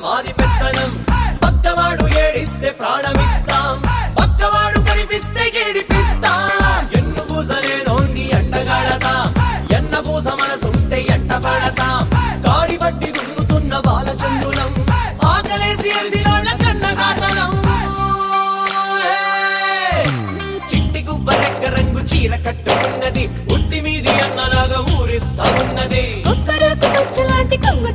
మాది పెత్తనం పక్కవాడు ఏడిస్తే ప్రాణమిస్తాం పక్కవాడు కనిపిస్తే గేడిపిస్తాం ఎన్ను పూసలేనోన్ని ఎంటగాడతాం ఎన్న పూస మనసుంటే ఎంటపడతాం గాడి బట్టి దున్నుతున్న బాలచంద్రులం ఆకలేసి ఎరిదినోళ్ళ కన్నగాతలం చిట్టి గుబ్బరెక్క రంగు చీర కట్టుకున్నది ఉట్టి మీది అన్నలాగా ఊరిస్తా ఉన్నది కుక్కరకు పచ్చలాంటి కొంగు